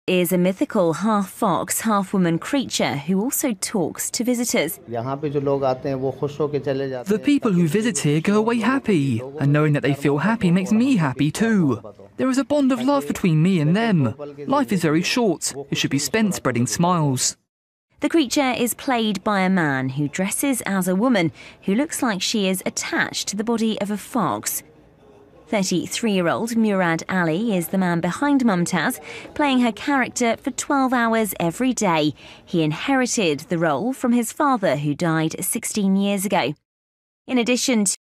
is a mythical half-fox, half-woman creature who also talks to visitors. The people who visit here go away happy, and knowing that they feel happy makes me happy too. There is a bond of love between me and them. Life is very short. It should be spent spreading smiles. The creature is played by a man who dresses as a woman who looks like she is attached to the body of a fox. 33-year-old Murad Ali is the man behind Mumtaz, playing her character for 12 hours every day. He inherited the role from his father, who died 16 years ago. In addition to